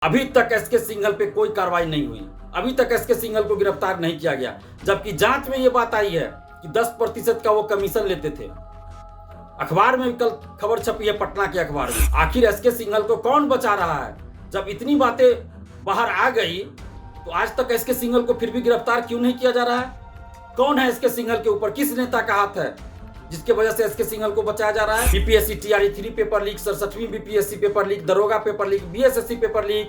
अभी तक एसके सिंघल पे कोई कार्रवाई नहीं हुई। अभी तक एसके सिंघल को गिरफ्तार नहीं किया गया, जबकि जांच में यह बात आई है कि 10% का वो कमीशन लेते थे। अखबार में कल खबर छपी है, पटना के अखबार में। आखिर एसके सिंघल को कौन बचा रहा है? जब इतनी बातें बाहर आ गई तो आज तक एसके सिंघल को फिर भी गिरफ्तार क्यों नहीं किया जा रहा है? कौन है एसके सिंघल के ऊपर? किस नेता का हाथ है जिसके वजह से एसके सिंघल को बचाया जा रहा है? बीपीएससी टीआरई 3 पेपर लीक, 67वीं बीपीएससी पेपर लीक, दरोगा paper leak, BSSC paper leak,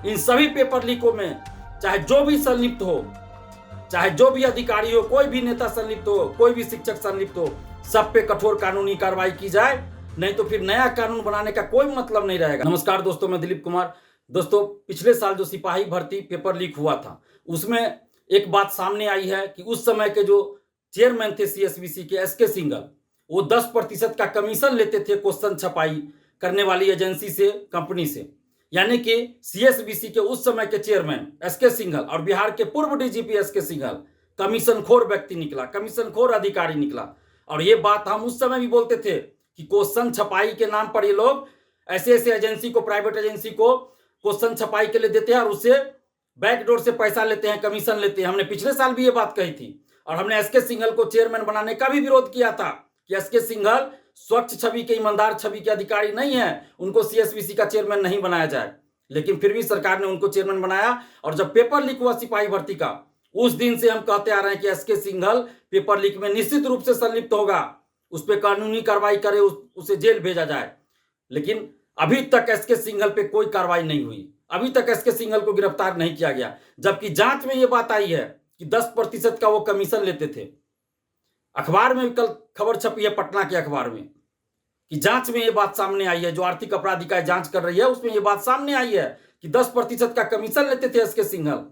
इन सभी पेपर लीकों में चाहे जो भी संलिप्त हो, चाहे जो भी अधिकारी हो, कोई भी नेता संलिप्त हो, कोई भी शिक्षक संलिप्त हो, सब पे कठोर कानूनी कार्रवाई की जाए, नहीं तो फिर नया कानून बनाने का कोई मतलब नहीं रहेगा। नमस्कार दोस्तों, मैं दिलीप कुमार। दोस्तों, पिछले साल जो सिपाही भर्ती पेपर लीक हुआ था, उसमें एक बात सामने आई है कि उस समय के जो चेयरमैन थे सीएसबीसी के, एसके सिंघल, वो 10% का कमीशन लेते थे क्वेश्चन छपाई करने वाली एजेंसी से, कंपनी से। यानी कि सीएसबीसी के उस समय के चेयरमैन एसके सिंघल और बिहार के पूर्व डीजीपी एसके सिंघल कमीशनखोर व्यक्ति निकला, कमीशनखोर अधिकारी निकला। और ये बात हम उस समय भी बोलते थे कि क्वेश्चन छपाई के नाम पर ये लोग ऐसे ऐसे एजेंसी को, प्राइवेट एजेंसी को क्वेश्चन छपाई के लिए देते हैं और उससे बैकडोर से पैसा लेते हैं, कमीशन लेते हैं। हमने पिछले साल भी ये बात कही थी और हमने एसके सिंघल को चेयरमैन बनाने का भी विरोध किया था कि एसके सिंघल स्वच्छ छवि के, ईमानदार छवि के अधिकारी नहीं है, उनको सीएसबीसी का चेयरमैन नहीं बनाया जाए। लेकिन फिर भी सरकार ने उनको चेयरमैन बनाया। और जब पेपर लीक हुआ सिपाही भर्ती का, उस दिन से हम कहते आ रहे हैं कि एसके सिंघल पेपर लीक में निश्चित रूप से संलिप्त होगा, उस पर कानूनी कार्रवाई करे, उसे जेल भेजा जाए। लेकिन अभी तक एसके सिंघल पे कोई कार्रवाई नहीं हुई। अभी तक एसके सिंघल को गिरफ्तार नहीं किया गया, जबकि जांच में यह बात आई है कि 10% का वो कमीशन लेते थे। अखबार में कल खबर छपी है, पटना के अखबार में, कि जांच में यह बात सामने आई है, जो आर्थिक अपराध इकाई जांच कर रही है उसमें यह बात सामने आई है कि 10% का कमीशन लेते थे एसके सिंघल।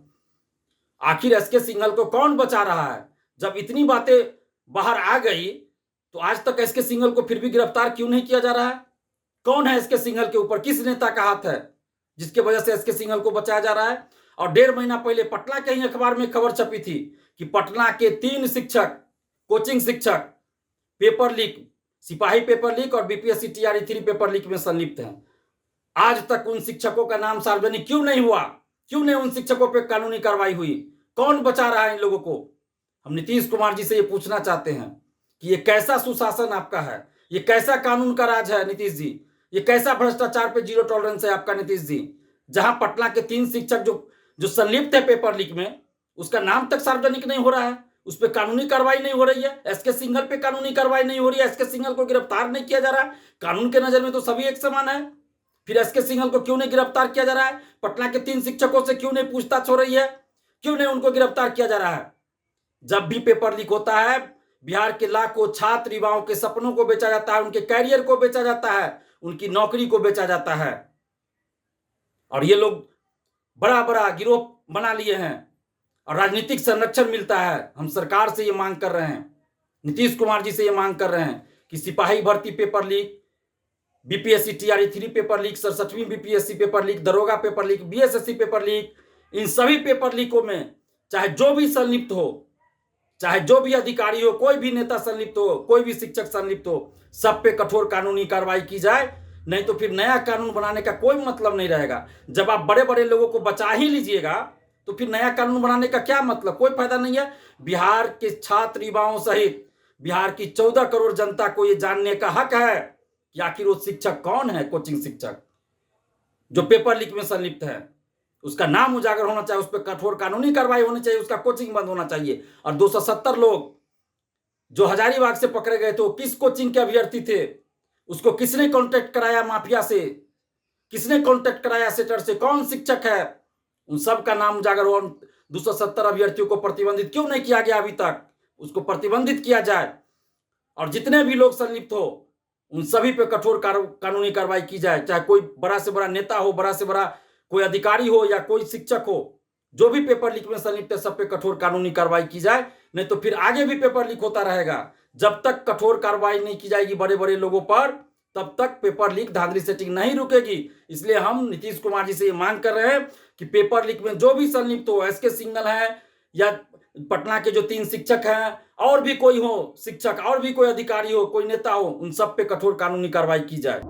आखिर एसके सिंघल को कौन बचा रहा है? जब इतनी बातें बाहर आ गई तो आज तक एसके सिंघल को फिर भी गिरफ्तार क्यों नहीं किया जा रहा है? कौन है एसके सिंघल के ऊपर? किस नेता का हाथ है जिसके वजह से एसके सिंघल को बचाया जा रहा है? और 1.5 महीना पहले पटना के ही अखबार में खबर छपी थी कि पटना के 3 शिक्षक, कोचिंग शिक्षक पेपर लीक, सिपाही पेपर लीक और बीपीएससी टीआरई 3 पेपर लीक में संलिप्त हैं। आज तक उन शिक्षकों का नाम सार्वजनिक क्यों नहीं हुआ? क्यों नहीं उन शिक्षकों पर कानूनी कार्रवाई हुई? कौन बचा रहा है इन लोगों को? हम नीतीश कुमार जी से ये पूछना चाहते हैं कि ये कैसा सुशासन आपका है? ये कैसा कानून का राज है नीतीश जी? ये कैसा भ्रष्टाचार पे जीरो टॉलरेंस है आपका नीतीश जी? जहां पटना के 3 शिक्षक जो संलिप्त है पेपर लीक में, उसका नाम तक सार्वजनिक नहीं हो रहा है, उस पर कानूनी कार्रवाई नहीं हो रही है। एसके सिंघल पे कानूनी कार्रवाई नहीं हो रही है, एसके सिंघल को गिरफ्तार नहीं किया जा रहा है। कानून के नजर में तो सभी एक समान है, फिर एसके सिंघल को क्यों नहीं गिरफ्तार किया जा रहा है? पटना के 3 शिक्षकों से क्यों नहीं पूछताछ हो रही है? क्यों नहीं उनको गिरफ्तार किया जा रहा है? जब भी पेपर लीक होता है, बिहार के लाखों छात्र युवाओं के सपनों को बेचा जाता है, उनके कैरियर को बेचा जाता है, उनकी नौकरी को बेचा जाता है। और ये लोग बड़ा बड़ा गिरोह बना लिए हैं और राजनीतिक संरक्षण मिलता है। हम सरकार से ये मांग कर रहे हैं, नीतीश कुमार जी से ये मांग कर रहे हैं कि सिपाही भर्ती paper leak, BPSC TRE 3 paper leak, 67वीं बीपीएससी पेपर लीक, दरोगा paper leak, BSSC paper leak, इन सभी पेपर लीकों में चाहे जो भी संलिप्त हो, चाहे जो भी अधिकारी हो, कोई भी नेता संलिप्त हो, कोई भी शिक्षक संलिप्त हो, सब पे कठोर कानूनी कार्रवाई की जाए, नहीं तो फिर नया कानून बनाने का कोई मतलब नहीं रहेगा। जब आप बड़े बड़े लोगों को बचा ही लीजिएगा तो फिर नया कानून बनाने का क्या मतलब? कोई फायदा नहीं है। बिहार के छात्र युवाओं सहित बिहार की 14 करोड़ जनता को यह जानने का हक है कि आखिर वो शिक्षक कौन है, कोचिंग शिक्षक जो पेपर लीक में संलिप्त है। उसका नाम उजागर होना चाहिए, उस पर कठोर कानूनी कार्रवाई होनी चाहिए, उसका कोचिंग बंद होना चाहिए। और 270 लोग जो हजारीबाग से पकड़े गए थे, वो किस कोचिंग के अभ्यर्थी थे? उसको किसने कांटेक्ट कराया माफिया से? किसने कांटेक्ट कराया सेटर से? कौन शिक्षक है? उन सब का नाम उजागर हो। 270 अभ्यर्थियों को प्रतिबंधित क्यों नहीं किया गया अभी तक? उसको प्रतिबंधित किया जाए और जितने भी लोग संलिप्त हो उन सभी पे कठोर कानूनी कार्रवाई की जाए, चाहे कोई बड़ा से बड़ा नेता हो, बड़ा से बड़ा कोई अधिकारी हो या कोई शिक्षक हो। जो भी पेपर लीक में संलिप्त है, सब पे कठोर कानूनी कार्रवाई की जाए, नहीं तो फिर आगे भी पेपर लीक होता रहेगा। जब तक कठोर कार्रवाई नहीं की जाएगी बड़े बड़े लोगों पर, तब तक पेपर लीक धांधली सेटिंग नहीं रुकेगी। इसलिए हम नीतीश कुमार जी से ये मांग कर रहे हैं कि पेपर लीक में जो भी संलिप्त हो, एसके सिंघल है या पटना के जो 3 शिक्षक हैं, और भी कोई हो शिक्षक, और भी कोई अधिकारी हो, कोई नेता हो, उन सब पे कठोर कानूनी कार्रवाई की जाए।